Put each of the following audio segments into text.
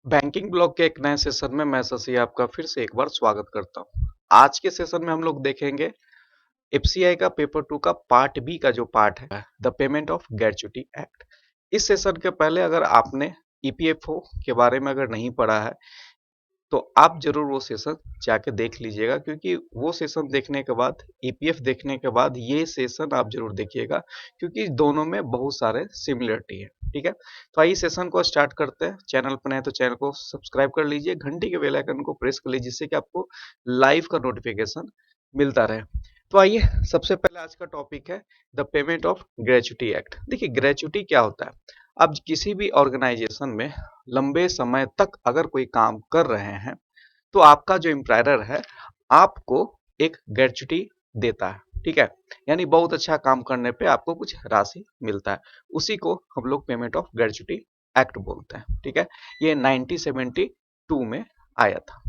Banking block के एक नए सेशन में मैं शशि आपका फिर से एक बार स्वागत करता हूं। आज के सेशन में हम लोग देखेंगे एफसीआई का पेपर टू का पार्ट बी का जो पार्ट है, the payment of gratuity act. इस सेशन के पहले अगर आपने ईपीएफओ के बारे में अगर नहीं पढ़ा है तो आप जरूर वो सेशन जाके देख लीजिएगा, क्योंकि वो सेशन देखने के बाद ईपीएफ देखने के बाद ये सेशन आप जरूर देखिएगा, क्योंकि दोनों में बहुत सारे सिमिलरिटी है। ठीक है, तो आइए सेशन को स्टार्ट करते हैं। चैनल पर नए तो चैनल को सब्सक्राइब कर लीजिए, घंटी के बेल आइकन को प्रेस कर लीजिए, जिससे कि आपको लाइव का नोटिफिकेशन मिलता रहे। तो आइए, सबसे पहले आज का टॉपिक है the payment of gratuity act. देखिए, ग्रेच्युटी क्या होता है। अब किसी भी ऑर्गेनाइजेशन में लंबे समय तक अगर कोई काम कर रहे हैं तो आपका जो एम्प्लॉयर है आपको एक ग्रेच्युटी देता है। ठीक है, यानी बहुत अच्छा काम करने पे आपको कुछ राशि मिलता है, उसी को हम लोग पेमेंट ऑफ ग्रेच्युटी एक्ट बोलते हैं। ठीक है, ये 1972 में आया था।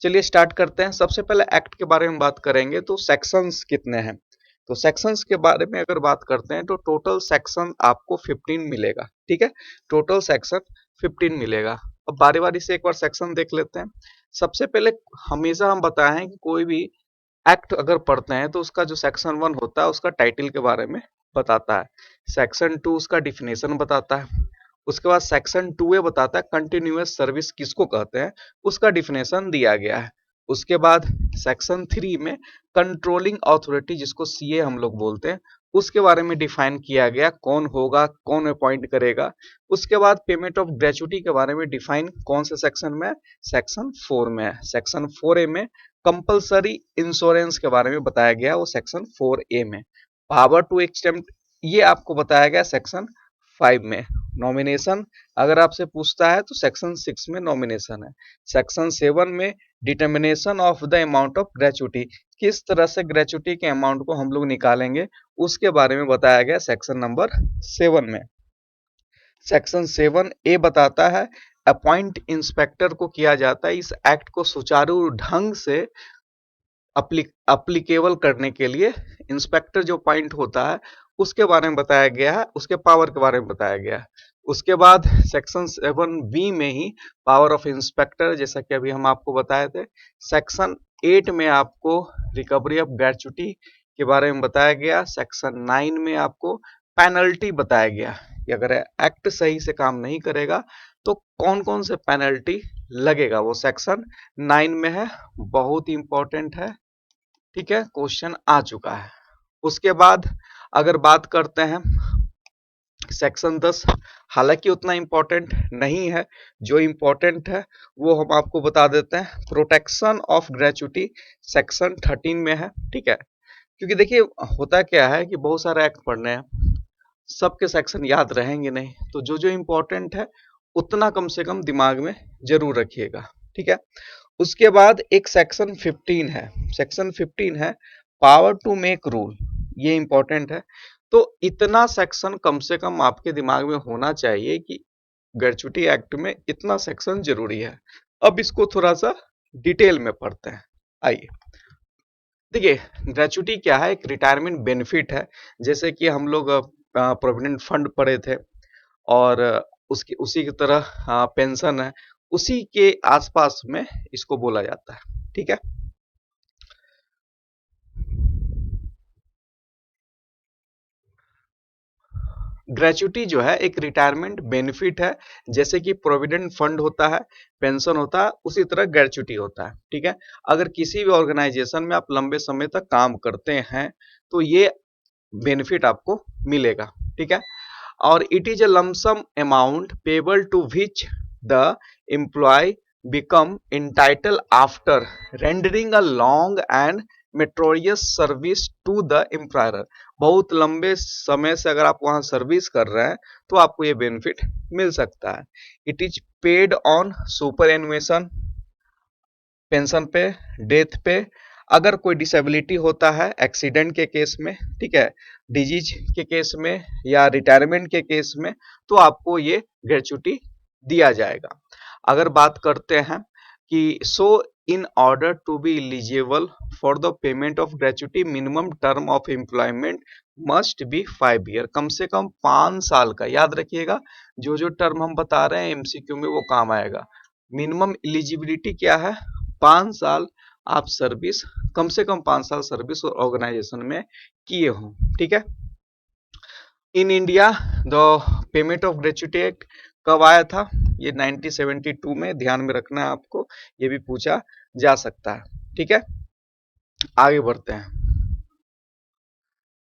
चलिए स्टार्ट करते हैं। सबसे पहले एक्ट के बारे में बात करेंगे तो सेक्शंस कितने हैं। तो सेक्शंस के बारे में अगर बात करते हैं तो टोटल सेक्शन आपको 15 मिलेगा। ठीक है, टोटल सेक्शन 15 मिलेगा। अब बारी बारी से एक बार सेक्शन देख लेते हैं। सबसे पहले हमेशा हम बताए हैं कि कोई भी एक्ट अगर पढ़ते हैं तो उसका जो सेक्शन 1 होता है उसका टाइटल के बारे में बताता है। सेक्शन 2 उसका डिफिनेशन बताता है। उसके बाद सेक्शन 2 ए बताता है कंटिन्यूअस सर्विस किसको कहते हैं, उसका डिफिनेशन दिया गया है। उसके बाद सेक्शन 3 में कंट्रोलिंग अथॉरिटी, जिसको सीए हम लोग बोलते हैं, उसके बारे में डिफाइन किया गया, कौन होगा, कौन अपॉइंट करेगा। उसके बाद पेमेंट ऑफ ग्रेच्युटी के बारे में डिफाइन कौन से सेक्शन में, सेक्शन 4 में है। सेक्शन 4 ए में कंपलसरी इंश्योरेंस के बारे में बताया गया, वो सेक्शन 4 ए में। पावर टू एक्सटेम्प्ट ये आपको बताया गया सेक्शन 5 में। नॉमिनेशन अगर आपसे पूछता है तो सेक्शन 6 में नॉमिनेशन है। सेक्शन 7 में determination of the amount of gratuity, किस तरह से ग्रेच्युटी के अमाउंट को हम लोग निकालेंगे उसके बारे में बताया गया सेक्शन नंबर 7 में। सेक्शन 7 ए बताता है अपॉइंट इंस्पेक्टर को किया जाता है इस एक्ट को सुचारू ढंग से अप्लीकेबल करने के लिए। इंस्पेक्टर जो पॉइंट होता है उसके बारे में बताया गया है, उसके पावर के बारे में बताया गया है। उसके बाद सेक्शन 7 बी में ही पावर ऑफ इंस्पेक्टर, जैसा कि अभी हम आपको बताए थे। सेक्शन 8 में आपको रिकवरी ऑफ ग्रेच्युटी के बारे में बताया गया। सेक्शन 9 में आपको पेनल्टी बताया गया कि अगर एक्ट सही से काम नहीं करेगा तो कौन कौन से पेनल्टी लगेगा, वो सेक्शन 9 में है। बहुत इंपॉर्टेंट है। ठीक है, क्वेश्चन आ चुका है। उसके बाद अगर बात करते हैं सेक्शन 10, हालांकि उतना इंपॉर्टेंट नहीं है, जो इंपॉर्टेंट है वो हम आपको बता देते हैं। प्रोटेक्शन ऑफ ग्रेच्युटी सेक्शन 13 में है। ठीक है, क्योंकि देखिए होता क्या है कि बहुत सारे एक्ट पढ़ने हैं, सबके सेक्शन याद रहेंगे नहीं, तो जो जो इंपॉर्टेंट है उतना कम से कम दिमाग में जरूर रखिएगा। ठीक है, उसके बाद एक सेक्शन 15 है। सेक्शन 15 है पावर टू मेक रूल, ये इंपॉर्टेंट है। तो इतना सेक्शन कम से कम आपके दिमाग में होना चाहिए कि ग्रेच्युटी एक्ट में इतना सेक्शन जरूरी है। अब इसको थोड़ा सा डिटेल में पढ़ते हैं। आइए देखिए, ग्रेच्युटी क्या है, एक रिटायरमेंट बेनिफिट है। जैसे कि हम लोग प्रोविडेंट फंड पढ़े थे, और उसकी उसी की तरह पेंशन है, उसी के आसपास में इसको बोला जाता है। ठीक है, ग्रेच्युटी जो है एक रिटायरमेंट बेनिफिट है। जैसे कि प्रोविडेंट फंड होता है, पेंशन होता है, उसी तरह ग्रेच्युटी होता है। ठीक है, अगर किसी भी ऑर्गेनाइजेशन में आप लंबे समय तक काम करते हैं तो ये बेनिफिट आपको मिलेगा। ठीक है, और it is a lump sum amount payable to which the employ become entitled after rendering a long and meritorious service to the employer। बहुत लंबे समय से अगर आप वहां सर्विस कर रहे हैं तो आपको ये बेनिफिट मिल सकता है। It is paid on superannuation, pension pay, death pay, अगर कोई डिसेबिलिटी होता है एक्सीडेंट के केस में, ठीक है, डिजीज के केस में या रिटायरमेंट के केस में, तो आपको ये ग्रेच्युटी दिया जाएगा। अगर बात करते हैं कि so in order to be eligible for the payment of gratuity minimum term of employment must be 5 year, कम से कम 5 साल का। याद रखिएगा, जो जो टर्म हम बता रहे हैं एमसीक्यू में वो काम आएगा। मिनिमम एलिजिबिलिटी क्या है, 5 साल आप सर्विस, कम से कम 5 साल सर्विस और ऑर्गेनाइजेशन में किए हो। ठीक है। In India the payment of gratuity act कब आया था, ये 1972 में, ध्यान में रखना है आपको, ये भी पूछा जा सकता है। ठीक है, आगे बढ़ते हैं।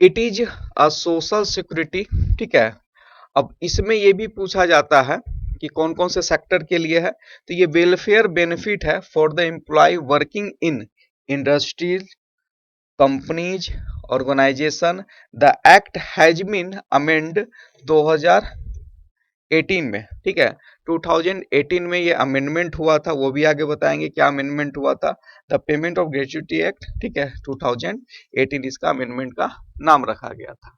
It is a social security. ठीक है, अब इसमें ये भी पूछा जाता है कि कौन कौन से सेक्टर के लिए है, तो ये वेलफेयर बेनिफिट है for the employ working in industries, companies, organisation. The act has been amend 2018 में। ठीक है, 2018 में ये अमेंडमेंट हुआ था, वो भी आगे बताएंगे क्या अमेंडमेंट हुआ था। The payment of gratuity act, ठीक है, 2018 इसका अमेंडमेंट का नाम रखा गया था।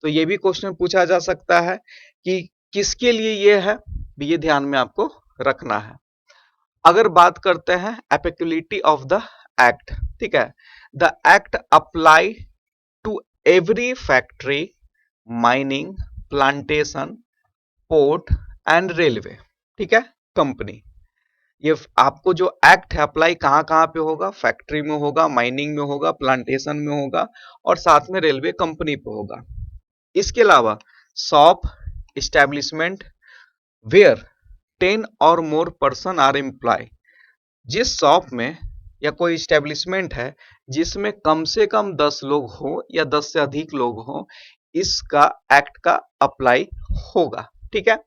तो ये भी क्वेश्चन पूछा जा सकता है कि किसके लिए ये है, ये ध्यान में आपको रखना है। अगर बात करते हैं एप्लीकेबिलिटी ऑफ द एक्ट, ठीक है, the act apply to every factory, mining, plantation, port and railway, ठीक है, कंपनी। ये आपको जो एक्ट है अप्लाई कहां कहां पे होगा, फैक्ट्री में होगा, माइनिंग में होगा, प्लांटेशन में होगा और साथ में रेलवे कंपनी पे होगा। इसके अलावा shop establishment where 10 or more person are employ, जिस शॉप में या कोई इस्टेब्लिशमेंट है जिसमें कम से कम 10 लोग हो या 10 से अधिक लोग हो, इसका एक्ट का अप्लाई होगा। ठीक है,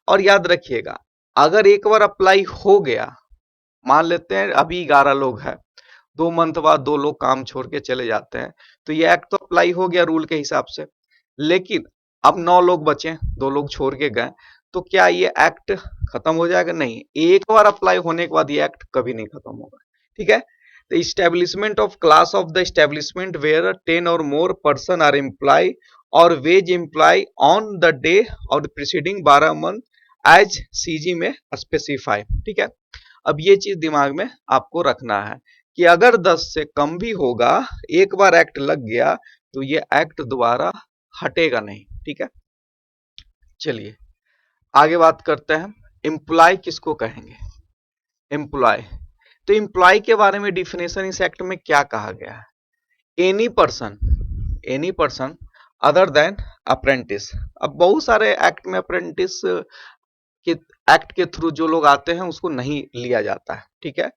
और याद रखिएगा अगर एक बार अप्लाई हो गया, मान लेते हैं अभी 11 लोग हैं, 2 मंथ बाद 2 लोग काम छोड़ के चले जाते हैं, तो ये एक्ट तो अप्लाई हो गया रूल के हिसाब से। लेकिन अब 9 लोग बचे, 2 लोग छोड़ के गए, तो क्या ये एक्ट खत्म हो जाएगा? नहीं, एक बार अप्लाई होने के बाद ये एक्ट कभी नहीं खत्म होगा। ठीक है, the establishment of class of the establishment where 10 or more person are employ or wage employ on the day of the preceding 12 month as CG में स्पेसिफाई। ठीक है, अब ये चीज दिमाग में आपको रखना है कि अगर 10 से कम भी होगा, एक बार एक्ट लग गया तो ये एक्ट दोबारा हटेगा नहीं। ठीक है, चलिए आगे बात करते हैं। एम्प्लॉय किसको कहेंगे? एम्प्लॉय, तो एम्प्लॉय के बारे में डिफिनेशन इस एक्ट में क्या कहा गया है? Any person other than apprentice. अब बहुत सारे एक्ट में अप्रेंटिस के एक्ट के थ्रू जो लोग आते हैं उसको नहीं लिया जाता है। ठीक है,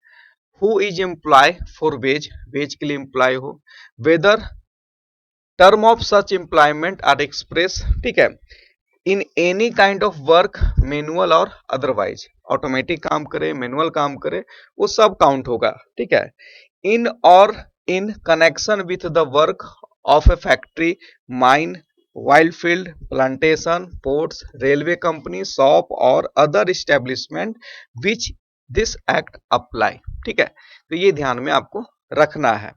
who is employ for wage, wage के लिए एम्प्लॉय हो, whether term of such employment are express, ठीक है, in any kind of work, manual or otherwise, automatic काम करे, मैनुअल काम करे, वो सब काउंट होगा। ठीक है, इन और in connection with the work of a factory, mine, wild field, plantation, ports, railway company, shop और other establishment which this act apply. ठीक है, तो ये ध्यान में आपको रखना है।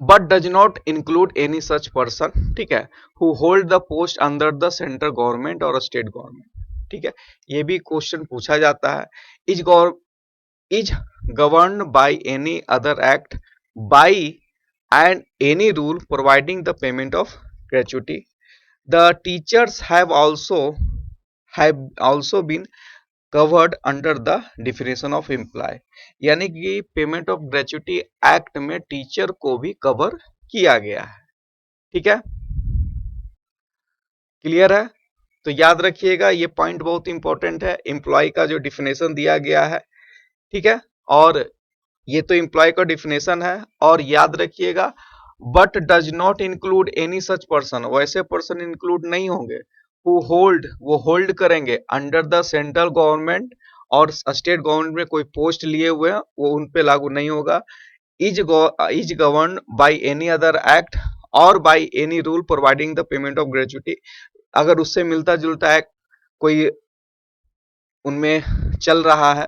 But does not include any such person, ठीक है, who hold the post under the central government और स्टेट गवर्नमेंट। ठीक है, ये भी क्वेश्चन पूछा जाता है। Is govern by any other act by and any rule providing the payment of gratuity. The teachers have also been covered under the definition of employ, यानी कि पेमेंट ऑफ ग्रेच्युटी एक्ट में teacher को भी cover किया गया है। ठीक है, क्लियर है? तो याद रखिएगा ये पॉइंट बहुत इंपॉर्टेंट है, एम्प्लॉय का जो डिफिनेशन दिया गया है। ठीक है, और ये तो एम्प्लॉय का डिफिनेशन है, और याद रखिएगा but does not include any such person, वैसे पर्सन इंक्लूड नहीं होंगे हु होल्ड, वो होल्ड करेंगे अंडर द सेंट्रल गवर्नमेंट और स्टेट गवर्नमेंट में कोई पोस्ट लिए हुए हैं, वो उन पे लागू नहीं होगा। Is govern by any other act और by any rule providing the payment of gratuity, अगर उससे मिलता जुलता एक्ट कोई उनमें चल रहा है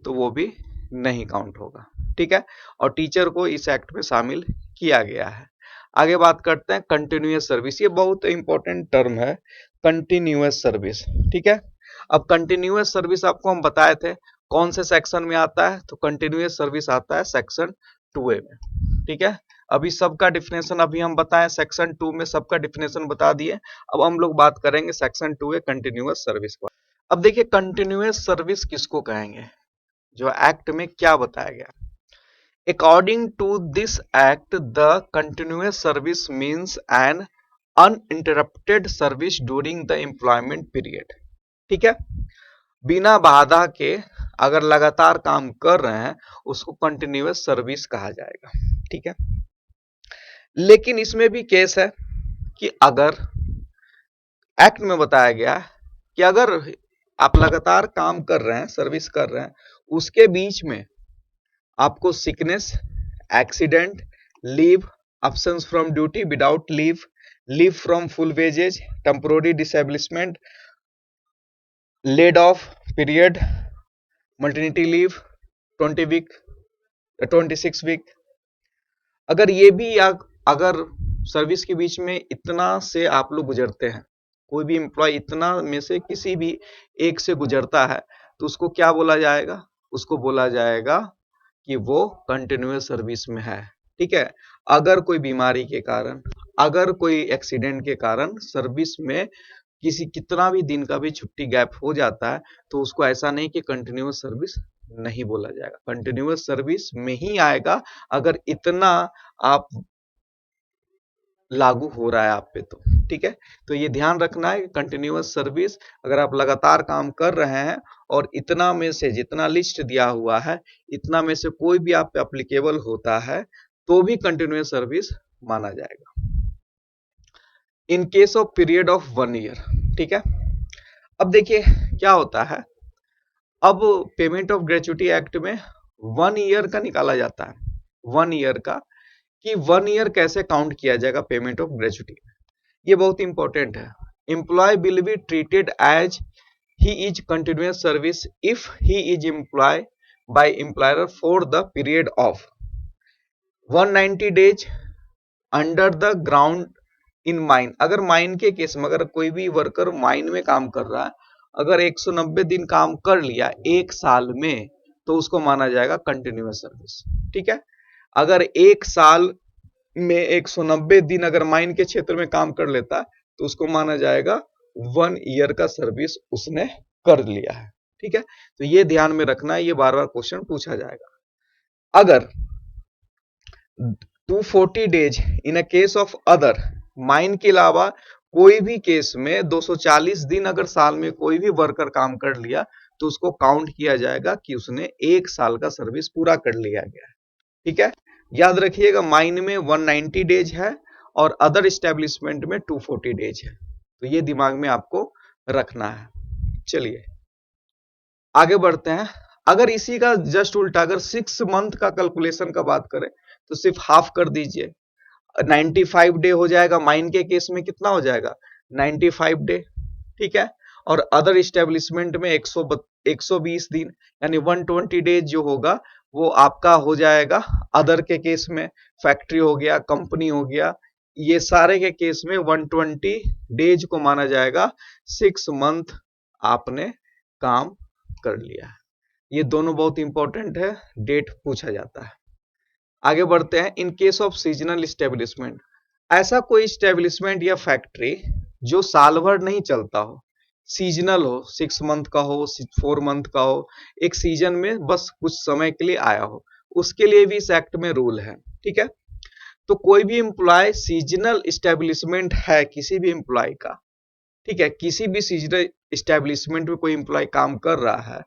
तो वो भी नहीं काउंट होगा। ठीक है, और टीचर को इस एक्ट में शामिल किया गया है। आगे बात करते हैं कंटिन्यूअस सर्विस, ये बहुत इंपॉर्टेंट टर्म है, कंटिन्यूअस सर्विस। ठीक है, अब कंटिन्यूअस सर्विस आपको हम बताए थे कौन से सेक्शन में आता है, तो कंटिन्यूअस सर्विस आता है सेक्शन 2A में। ठीक है, अभी सबका डिफिनेशन अभी हम बताएं, सेक्शन 2 में सबका डिफिनेशन बता दिए। अब हम लोग बात करेंगे सेक्शन 2A कंटिन्यूअस सर्विस पर। अब देखिए कंटिन्यूअस सर्विस किसको कहेंगे, जो एक्ट में क्या बताया गया। According to this act the continuous service means an uninterrupted service during the employment period. ठीक है, बिना बाधा के अगर लगातार काम कर रहे हैं उसको कंटिन्यूअस सर्विस कहा जाएगा। ठीक है, लेकिन इसमें भी केस है कि अगर एक्ट में बताया गया है कि अगर आप लगातार काम कर रहे हैं, सर्विस कर रहे हैं, उसके बीच में आपको sickness, accident, leave, absence from duty without leave, leave from full wages, temporary disablement, laid off period, maternity leave, 20 week, 26 week, अगर ये भी अगर सर्विस के बीच में इतना से आप लोग गुजरते हैं, कोई भी एम्प्लॉय इतना में से किसी भी एक से गुजरता है, तो उसको क्या बोला जाएगा, उसको बोला जाएगा कि वो कंटिन्यूअस सर्विस में है। ठीक है, अगर कोई बीमारी के कारण, अगर कोई एक्सीडेंट के कारण सर्विस में किसी कितना भी दिन का भी छुट्टी गैप हो जाता है, तो उसको ऐसा नहीं कि कंटिन्यूअस सर्विस नहीं बोला जाएगा, कंटिन्यूअस सर्विस में ही आएगा अगर इतना आप लागू हो रहा है आप पे तो। ठीक है, तो ये ध्यान रखना है कि कंटिन्यूअस सर्विस अगर आप लगातार काम कर रहे हैं और इतना में से जितना लिस्ट दिया हुआ है इतना में से कोई भी आप पे अप्लीकेबल होता है तो भी कंटिन्यूअस सर्विस माना जाएगा in case of period of 1 year. ठीक है, अब देखिए क्या होता है, अब पेमेंट ऑफ ग्रेच्युटी एक्ट में 1 ईयर का निकाला जाता है, 1 ईयर का, कि 1 ईयर कैसे काउंट किया जाएगा पेमेंट ऑफ ग्रेच्युटी। ये बहुत इंपॉर्टेंट है। Employ will be treated as he is continuous service if he is employ by employer for the period of 190 days under the ground in mine. अगर mine के case में अगर कोई भी worker mine में काम कर रहा है, अगर 190 दिन काम कर लिया एक साल में, तो उसको माना जाएगा कंटिन्यूअस सर्विस। ठीक है, अगर एक साल में 190 दिन अगर माइन के क्षेत्र में काम कर लेता है तो उसको माना जाएगा 1 ईयर का सर्विस उसने कर लिया है। ठीक है, तो ये ध्यान में रखना है, ये बार बार क्वेश्चन पूछा जाएगा। अगर 240 days in a case of other, mine के अलावा कोई भी केस में 240 दिन अगर साल में कोई भी वर्कर काम कर लिया तो उसको काउंट किया जाएगा कि उसने एक साल का सर्विस पूरा कर लिया गया है। ठीक है, याद रखिएगा माइन में 190 डेज है और अदर एस्टेब्लिशमेंट में 240 डेज है, तो ये दिमाग में आपको रखना है। चलिए आगे बढ़ते हैं। अगर इसी का जस्ट उल्टा अगर 6 मंथ का कैलकुलेशन का बात करें तो सिर्फ हाफ कर दीजिए, 95 डे हो जाएगा। माइन के केस में कितना हो जाएगा, 95 डे। ठीक है, और अदर इस्टेब्लिशमेंट में 120 दिन, यानी 120 डेज जो होगा वो आपका हो जाएगा अदर के केस में, फैक्ट्री हो गया, कंपनी हो गया, ये सारे के केस में 120 डेज को माना जाएगा 6 मंथ आपने काम कर लिया है। ये दोनों बहुत इंपॉर्टेंट है, डेट पूछा जाता है। आगे बढ़ते हैं। In case of seasonal establishment, ऐसा कोई इस्टेब्लिशमेंट या फैक्ट्री जो साल भर नहीं चलता हो, सीजनल हो, 6 मंथ का हो, 4 मंथ का हो, एक सीजन में बस कुछ समय के लिए आया हो, उसके लिए भी इस एक्ट में रूल है। ठीक है, तो कोई भी एम्प्लॉय सीजनल इस्टेब्लिशमेंट है किसी भी एम्प्लॉय का, ठीक है, किसी भी सीजनल इस्टेब्लिशमेंट में कोई एम्प्लॉय काम कर रहा है,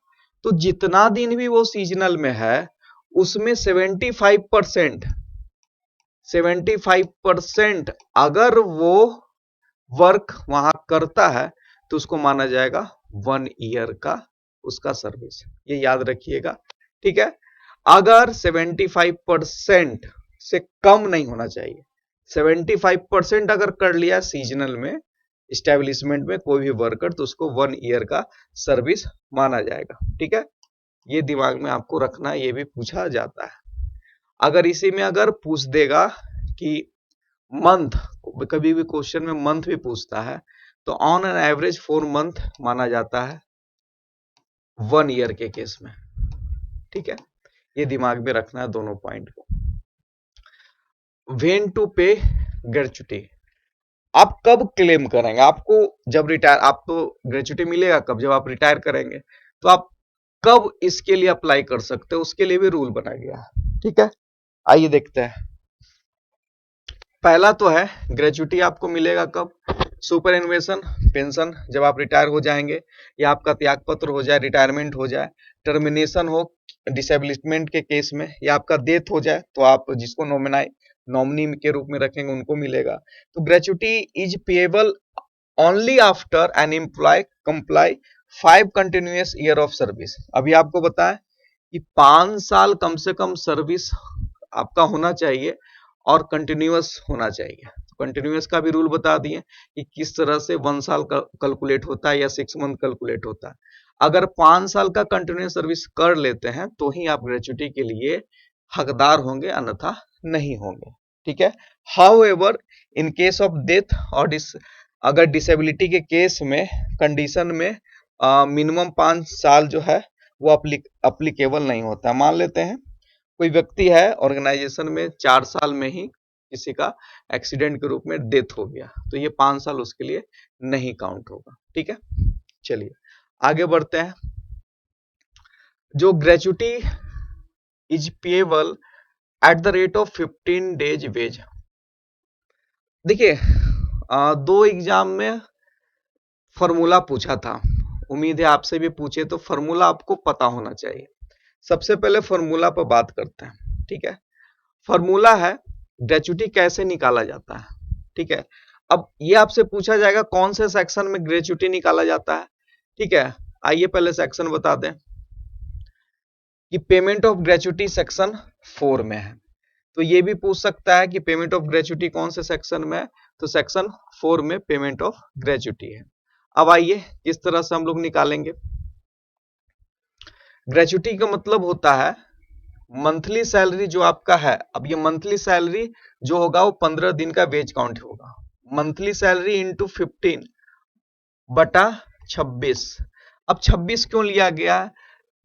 तो जितना दिन भी वो सीजनल में है उसमें 75% अगर वो वर्क वहां करता है तो उसको माना जाएगा 1 ईयर का उसका सर्विस। ये याद रखिएगा। ठीक है, अगर 75% से कम नहीं होना चाहिए, 75% अगर कर लिया सीजनल में इस्टेब्लिशमेंट में कोई भी वर्कर तो उसको 1 ईयर का सर्विस माना जाएगा। ठीक है, ये दिमाग में आपको रखना है, ये भी पूछा जाता है। अगर इसी में अगर पूछ देगा कि मंथ, कभी भी क्वेश्चन में मंथ भी पूछता है, तो ऑन एन एवरेज 4 मंथ माना जाता है 1 ईयर के केस में। ठीक है, ये दिमाग में रखना है दोनों पॉइंट को। व्हेन टू पे ग्रेच्युटी, आप कब क्लेम करेंगे, आपको जब रिटायर, आपको ग्रेच्युटी मिलेगा कब, जब आप रिटायर करेंगे, तो आप कब इसके लिए अप्लाई कर सकते हो, उसके लिए भी रूल बनाया गया है। ठीक है, आइए देखते हैं। पहला तो है ग्रेच्युटी आपको मिलेगा कब, सुपर एनुएशन पेंशन जब आप रिटायर हो जाएंगे, या आपका त्यागपत्र हो जाए, रिटायरमेंट हो जाए, टर्मिनेशन हो डिसेबिलिटमेंट के केस में, या आपका डेथ हो जाए, तो आप जिसको नॉमिनी के रूप में रखेंगे उनको मिलेगा। तो gratuity is payable only after an employ comply 5 continuous year of service. अभी आपको बताएं कि 5 साल कम से कम सर्विस आपका होना चाहिए और कंटिन्यूअस होना चाहिए। कंटिन्यूअस का भी रूल बता दिए कि किस तरह से 1 साल कैलकुलेट होता है या 6 मंथ कैलकुलेट होता है। अगर 5 साल का कंटिन्यूअस सर्विस कर लेते हैं तो ही आप ग्रेच्युटी के लिए हकदार होंगे, अन्यथा नहीं होंगे। ठीक है, how ever in case of death और अगर डिसेबिलिटी के केस में कंडीशन में मिनिमम 5 साल जो है वो अप्लीकेबल नहीं होता। मान लेते हैं कोई व्यक्ति है ऑर्गेनाइजेशन में, 4 साल में ही किसी का एक्सीडेंट के रूप में डेथ हो गया, तो ये 5 साल उसके लिए नहीं काउंट होगा। ठीक है, चलिए आगे बढ़ते हैं। जो gratuity is payable at the rate of 15 days wage. देखिए 2 एग्जाम में फॉर्मूला पूछा था, उम्मीद है आपसे भी पूछे, तो फॉर्मूला आपको पता होना चाहिए। सबसे पहले फॉर्मूला पर बात करते हैं। ठीक है, फॉर्मूला है ग्रेच्युटी कैसे निकाला जाता है। ठीक है, अब ये आपसे पूछा जाएगा कौन से सेक्शन में ग्रेच्युटी निकाला जाता है। ठीक है, आइए पहले सेक्शन बता दें कि पेमेंट ऑफ ग्रेच्युटी सेक्शन 4 में है। तो ये भी पूछ सकता है कि पेमेंट ऑफ ग्रेच्युटी कौन से सेक्शन में है, तो सेक्शन 4 में पेमेंट ऑफ ग्रेच्युटी है। अब आइए किस तरह से हम लोग निकालेंगे। ग्रेच्युटी का मतलब होता है मंथली सैलरी जो आपका है। अब ये मंथली सैलरी जो होगा वो 15 दिन का वेज काउंट होगा। मंथली सैलरी इंटू 15 बटा 26। अब 26 क्यों लिया गया है,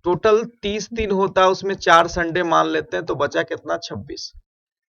टोटल 30 दिन होता है, उसमें 4 संडे मान लेते हैं, तो बचा कितना 26।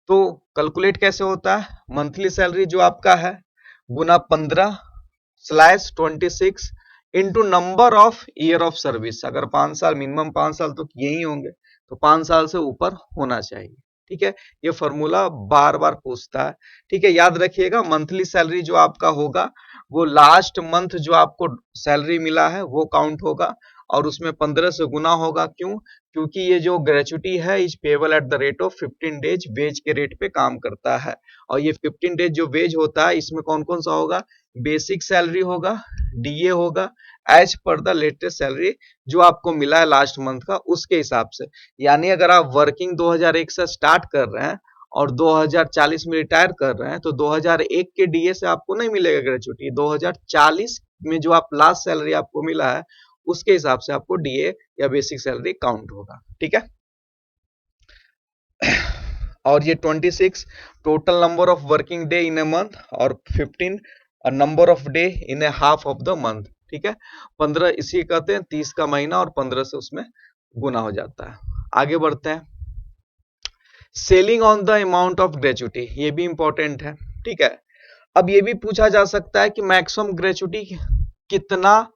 तो कैलकुलेट कैसे होता है, मंथली सैलरी जो आपका है गुना 15/26 into number of year of service. अगर 5 साल, मिनिमम 5 साल तो यही होंगे, तो 5 साल से ऊपर होना चाहिए। ठीक है, ये फॉर्मूला बार बार पूछता है। ठीक है, याद रखिएगा मंथली सैलरी जो आपका होगा वो लास्ट मंथ जो आपको सैलरी मिला है वो काउंट होगा, और उसमें 15 से गुना होगा। क्यों, क्योंकि ये जो ग्रेच्युटी है is payable at the rate of 15 days wage के रेट पे काम करता है। और ये 15 डेज जो वेज होता है इसमें कौन कौन सा होगा, बेसिक सैलरी होगा, डीए होगा, as per the latest salary जो आपको मिला है लास्ट मंथ का उसके हिसाब से। यानी अगर आप वर्किंग 2001 से स्टार्ट कर रहे हैं और 2040 में रिटायर कर रहे हैं, तो 2001 के डीए से आपको नहीं मिलेगा ग्रेच्युटी। 2040 में जो आप लास्ट सैलरी आपको मिला है उसके हिसाब से आपको डीए या बेसिक सैलरी काउंट होगा। ठीक है, और ये 26 total number of working day in a month, और 15 number of day in A half of the month. ठीक है, 15 इसी कहते हैं 30 का महीना, और 15 से उसमें गुना हो जाता है। आगे बढ़ते हैं, selling on the amount of gratuity, ये भी इंपॉर्टेंट है। ठीक है, अब ये भी पूछा जा सकता है कि मैक्सिमम ग्रेच्युटी कितना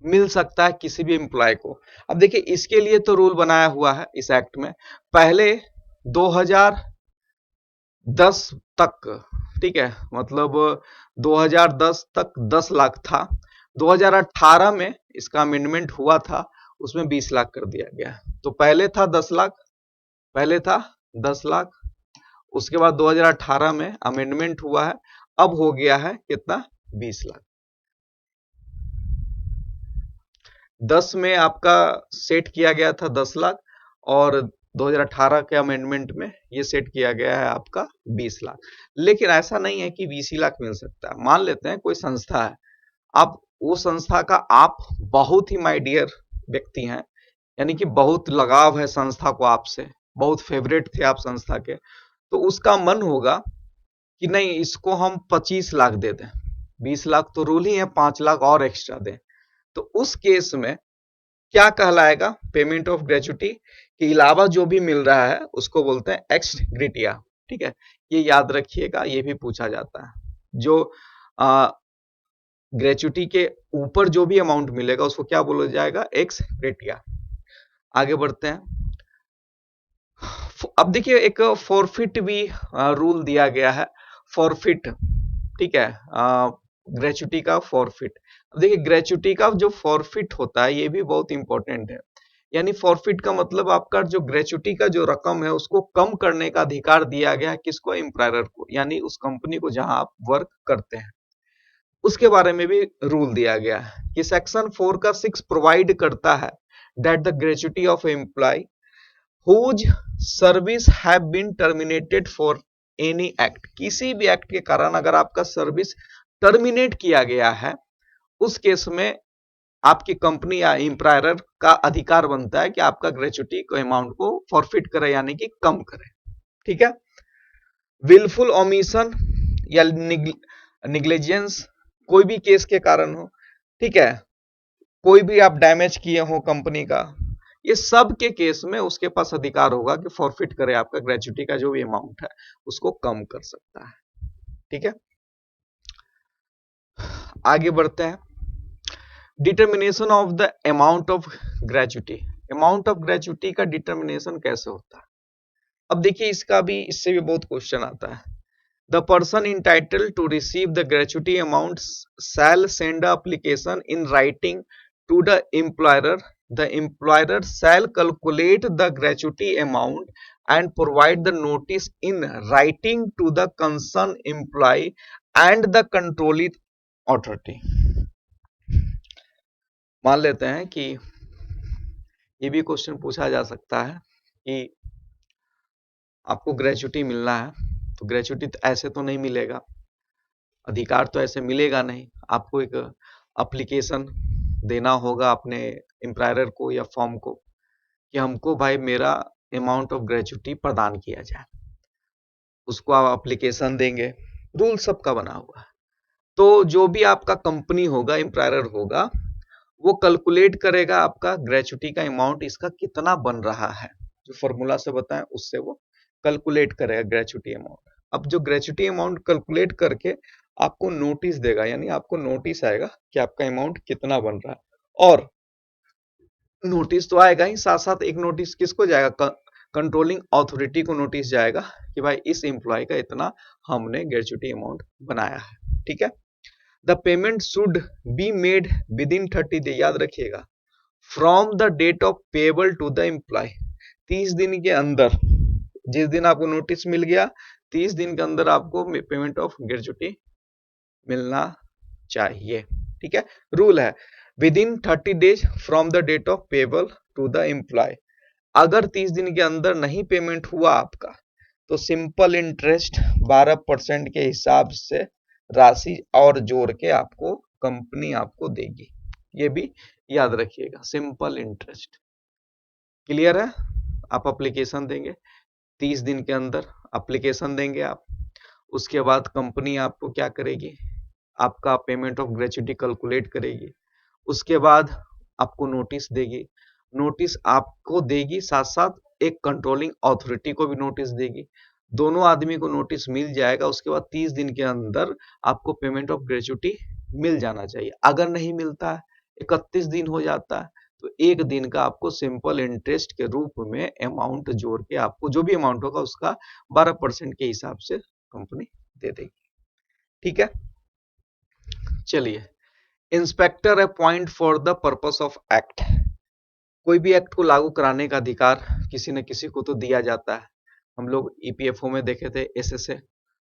मिल सकता है किसी भी एम्प्लॉय को। अब देखिए इसके लिए तो रूल बनाया हुआ है इस एक्ट में। पहले 2010 तक, ठीक है, मतलब 2010 तक 10 लाख था। 2018 में इसका अमेंडमेंट हुआ था, उसमें 20 लाख कर दिया गया। तो पहले था 10 लाख, पहले था 10 लाख, उसके बाद 2018 में अमेंडमेंट हुआ है, अब हो गया है कितना, 20 लाख। 10 में आपका सेट किया गया था 10 लाख, और 2018 के अमेंडमेंट में ये सेट किया गया है आपका 20 लाख। लेकिन ऐसा नहीं है कि 20 ही लाख मिल सकता है। मान लेते हैं कोई संस्था है, आप वो संस्था का आप बहुत ही माय डियर व्यक्ति हैं, यानी कि बहुत लगाव है संस्था को आपसे, बहुत फेवरेट थे आप संस्था के, तो उसका मन होगा कि नहीं इसको हम 25 लाख दे दें, 20 लाख तो रूल ही है, 5 लाख और एक्स्ट्रा दें। तो उस केस में क्या कहलाएगा, पेमेंट ऑफ ग्रेच्युटी के अलावा जो भी मिल रहा है उसको बोलते हैं एक्स ग्रेटिया। ठीक है, ये याद रखिएगा, ये भी पूछा जाता है। जो ग्रेचुटी के ऊपर जो भी अमाउंट मिलेगा उसको क्या बोला जाएगा, एक्स ग्रेटिया। आगे बढ़ते हैं। अब देखिए एक फॉरफिट भी रूल दिया गया है, फॉरफिट, ठीक है, ग्रेचुटी का फॉरफिट। अब देखिए ग्रेचुटी का जो फॉरफिट होता है ये भी बहुत इंपॉर्टेंट है। यानी फॉरफिट का मतलब आपका जो ग्रेचुटी का जो रकम है उसको कम करने का अधिकार दिया गया है किसको, एम्प्लॉयर को, यानी उस कंपनी को जहां आप वर्क करते हैं। उसके बारे में भी रूल दिया गया है कि सेक्शन 4 का 6 प्रोवाइड करता है that the gratuity of employ whose service have been terminated for any act, किसी भी एक्ट के कारण अगर आपका सर्विस टर्मिनेट किया गया है उस केस में आपकी कंपनी या एम्प्लॉयर का अधिकार बनता है कि आपका ग्रेचुटी को अमाउंट को फॉरफिट करे यानी कि कम करे। ठीक है, विलफुल ओमिशन या निग्लिजेंस कोई भी केस के कारण हो, ठीक है, कोई भी आप डैमेज किए हो कंपनी का, ये सब के केस में उसके पास अधिकार होगा कि फॉरफिट करे, आपका ग्रेचुटी का जो भी अमाउंट है उसको कम कर सकता है। ठीक है, आगे बढ़ते हैं। Determination of the amount of gratuity, amount of gratuity का डिटर्मिनेशन कैसे होता है। अब देखिए इसका भी, इससे भी बहुत क्वेश्चन आता है। The person entitled to receive the gratuity amount shall send application in writing to the employer, the employer shall calculate the gratuity amount and provide the notice in writing to the concerned employee and the controlling authority। मान लेते हैं कि ये भी question पूछा जा सकता है कि आपको ग्रेचुटी मिलना है, तो ग्रेचुटी तो ऐसे तो नहीं मिलेगा, अधिकार तो ऐसे मिलेगा नहीं, आपको एक एप्लीकेशन देना होगा अपने एम्प्लॉयर को या फॉर्म को कि हमको भाई मेरा अमाउंट ऑफ ग्रेचुटी प्रदान किया जाए, उसको आप एप्लीकेशन देंगे, रूल सबका बना हुआ है। तो जो भी आपका कंपनी होगा, एम्प्लॉयर होगा, वो कैलकुलेट करेगा आपका ग्रेचुटी का अमाउंट इसका कितना बन रहा है, जो फॉर्मूला से बताएं उससे वो कैलकुलेट करेगा ग्रेचुटी अमाउंट। अब जो ग्रेचुटी अमाउंट कैलकुलेट करके आपको नोटिस देगा, यानी आपको नोटिस आएगा कि आपका अमाउंट कितना बन रहा है, और नोटिस तो आएगा ही, साथ साथ एक नोटिस किसको जाएगा, कंट्रोलिंग अथॉरिटी को नोटिस जाएगा कि भाई इस एम्प्लॉय का इतना हमने ग्रेचुटी अमाउंट बनाया है। ठीक है, the payment should be made within 30 day, याद रखिएगा, from the date of payable to the employ, 30 दिन के अंदर, जिस दिन आपको नोटिस मिल गया 30 दिन के अंदर आपको पेमेंट ऑफ ग्रेचुटी मिलना चाहिए। ठीक है, रूल है within 30 days from the date of payable to the employ. अगर 30 दिन के अंदर नहीं पेमेंट हुआ आपका तो सिंपल इंटरेस्ट 12% के हिसाब से राशि और जोड़ के आपको कंपनी आपको देगी, ये भी याद रखिएगा, सिंपल इंटरेस्ट। क्लियर है, आप एप्लीकेशन देंगे 30 दिन के अंदर, एप्लीकेशन देंगे आप, उसके बाद कंपनी आपको क्या करेगी, आपका पेमेंट ऑफ ग्रेचुटी कैलकुलेट करेगी, उसके बाद आपको नोटिस देगी, नोटिस आपको देगी साथ साथ एक कंट्रोलिंग अथॉरिटी को भी नोटिस देगी, दोनों आदमी को नोटिस मिल जाएगा। उसके बाद 30 दिन के अंदर आपको पेमेंट ऑफ ग्रेचुटी मिल जाना चाहिए। अगर नहीं मिलता है, 31 दिन हो जाता है, तो एक दिन का आपको सिंपल इंटरेस्ट के रूप में अमाउंट जोड़ के आपको जो भी अमाउंट होगा उसका 12% के हिसाब से कंपनी दे देगी। ठीक है, चलिए, inspector appoint for the purpose of act, कोई भी एक्ट को लागू कराने का अधिकार किसी न किसी को तो दिया जाता है। हम लोग ईपीएफओ में देखे थे, एसएसए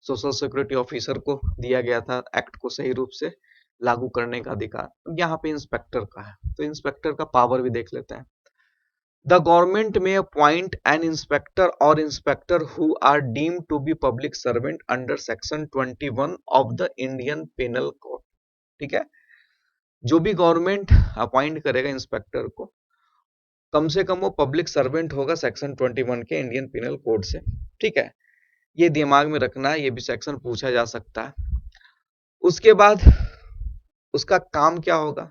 सोशल सिक्योरिटी ऑफिसर को दिया गया था एक्ट को सही रूप से लागू करने का अधिकार, यहाँ पे इंस्पेक्टर का है, तो इंस्पेक्टर का पावर भी देख लेते हैं। The government may appoint an inspector और inspector who are deemed to be public servant under section 21 of the Indian penal code. ठीक है, जो भी गवर्नमेंट अपॉइंट करेगा इंस्पेक्टर को, कम से कम वो पब्लिक सर्वेंट होगा सेक्शन 21 के इंडियन पेनल कोड से। ठीक है, ये दिमाग में रखना है, ये भी सेक्शन पूछा जा सकता है। उसके बाद उसका काम क्या होगा,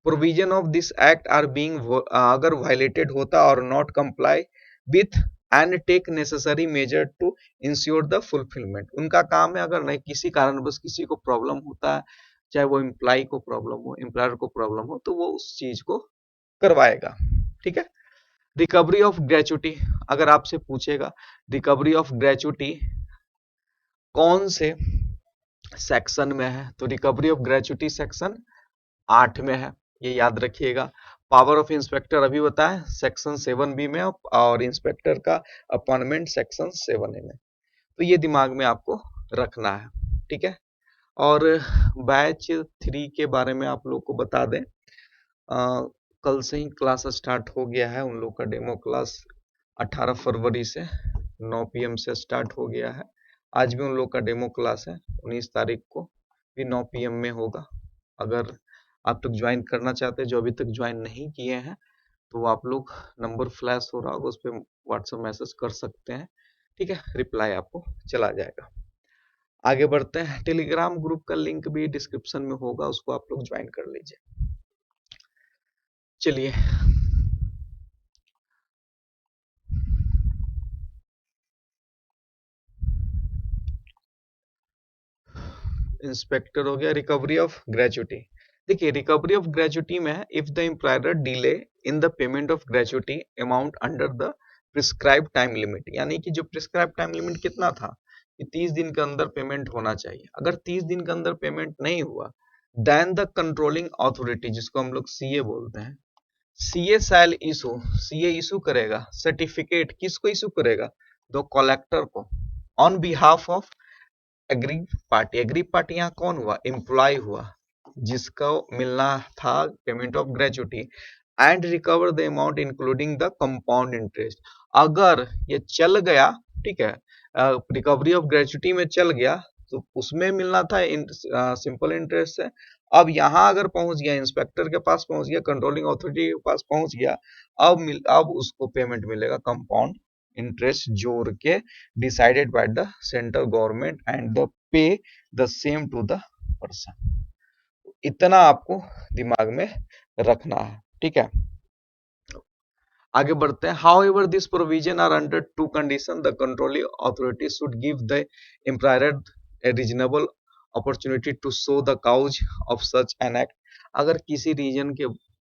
provision of this act are being, अगर वायलेटेड होता और not comply with and take necessary measure to ensure the fulfilment. उनका काम है, अगर नहीं किसी कारणवश किसी को प्रॉब्लम होता है, चाहे वो एम्प्लॉय को प्रॉब्लम हो, एम्प्लॉयर को प्रॉब्लम हो, तो वो उस चीज को करवाएगा। ठीक है। रिकवरी ऑफ ग्रेचुटी, अगर आपसे पूछेगा रिकवरी ऑफ ग्रेचुटी कौन से सेक्शन में है, तो रिकवरी ऑफ ग्रेचुटी सेक्शन 8 में है, ये याद रखिएगा। पावर ऑफ इंस्पेक्टर अभी बताया सेक्शन 7B में, और इंस्पेक्टर का अपॉइंटमेंट सेक्शन 7A में। तो ये दिमाग में आपको रखना है। ठीक है। और बैच 3 के बारे में आप लोग को बता दें, कल से ही क्लास स्टार्ट हो गया है। उन लोग का डेमो क्लास 18 फरवरी से 9 PM से स्टार्ट हो गया है। आज भी उन लोग का डेमो क्लास है, 19 तारीख को भी 9 PM में होगा। अगर आप लोग ज्वाइन करना चाहते हैं, जो अभी तक ज्वाइन नहीं किए हैं, तो आप लोग नंबर फ्लैश हो रहा होगा, उस पर व्हाट्सएप मैसेज कर सकते हैं। ठीक है, रिप्लाई आपको चला जाएगा। आगे बढ़ते हैं, टेलीग्राम ग्रुप का लिंक भी डिस्क्रिप्शन में होगा, उसको आप लोग ज्वाइन कर लीजिए। चलिए, इंस्पेक्टर हो गया। रिकवरी ऑफ ग्रेचुटी, देखिए रिकवरी ऑफ ग्रेचुटी में है, if the employer delay in the payment of gratuity amount under the prescribe time limit, यानी कि जो प्रिस्क्राइब टाइम लिमिट कितना था कि 30 दिन के अंदर पेमेंट होना चाहिए। अगर 30 दिन के अंदर पेमेंट नहीं हुआ, देन द कंट्रोलिंग अथॉरिटी, जिसको हम लोग सीए बोलते हैं, CA shall issue, CA issue करेगा सर्टिफिकेट, किसको इशू करेगा, तो कलेक्टर को, on behalf of aggrieve party. Aggrieve party यहाँ कौन हुआ, एम्प्लॉय हुआ, जिसको मिलना था payment of gratuity, and recover the amount including the compound interest. अगर ये चल गया, ठीक है, रिकवरी ऑफ ग्रेचुटी में चल गया, तो उसमें मिलना था सिंपल इंटरेस्ट से। अब यहाँ अगर पहुंच गया, इंस्पेक्टर के पास पहुंच गया, कंट्रोलिंग अथॉरिटी के पास पहुंच गया, अब उसको पेमेंट मिलेगा कंपाउंड इंटरेस्ट जोड़ के, decided by the central government and the pay the same to the person. इतना आपको दिमाग में रखना है। ठीक है, आगे बढ़ते हैं। However this provision are under two condition, the controlling authority should give the employer a reasonable opportunity to show the cause of such an act. अगर किसी रीजन के,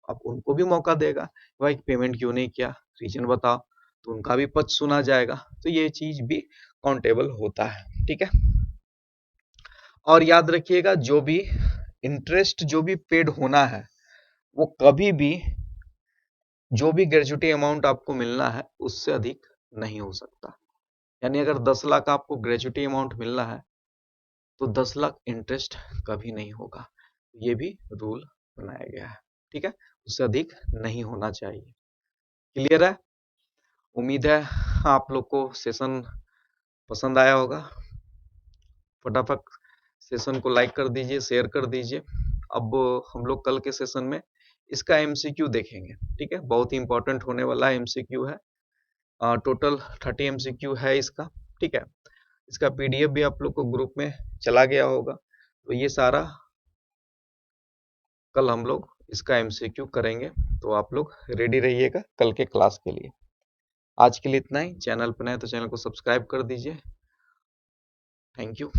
अब उनको भी मौका देगा, भाई पेमेंट क्यों नहीं किया, रीजन बताओ, तो उनका भी पक्ष सुना जाएगा। तो ये चीज भी काउंटेबल होता है। ठीक है, और याद रखिएगा जो भी इंटरेस्ट जो भी पेड होना है, वो कभी भी, जो भी ग्रेजुटी अमाउंट आपको मिलना है उससे अधिक नहीं हो सकता। यानी अगर 10 लाख आपको ग्रेजुटी अमाउंट मिलना है, तो 10 लाख इंटरेस्ट कभी नहीं होगा। ये भी रूल बनाया गया है। ठीक है, उससे अधिक नहीं होना चाहिए। क्लियर है? उम्मीद है आप लोग को सेशन पसंद आया होगा। फटाफट सेशन को लाइक कर दीजिए, शेयर कर दीजिए। अब हम लोग कल के सेशन में इसका एमसीक्यू देखेंगे। ठीक है, बहुत ही इंपॉर्टेंट होने वाला एमसीक्यू है। टोटल 30 एमसीक्यू है इसका। ठीक है, इसका पीडीएफ भी आप लोग को ग्रुप में चला गया होगा। तो ये सारा कल हम लोग इसका एमसीक्यू करेंगे, तो आप लोग रेडी रहिएगा कल के क्लास के लिए। आज के लिए इतना ही। चैनल पर नए तो चैनल को सब्सक्राइब कर दीजिए। Thank you.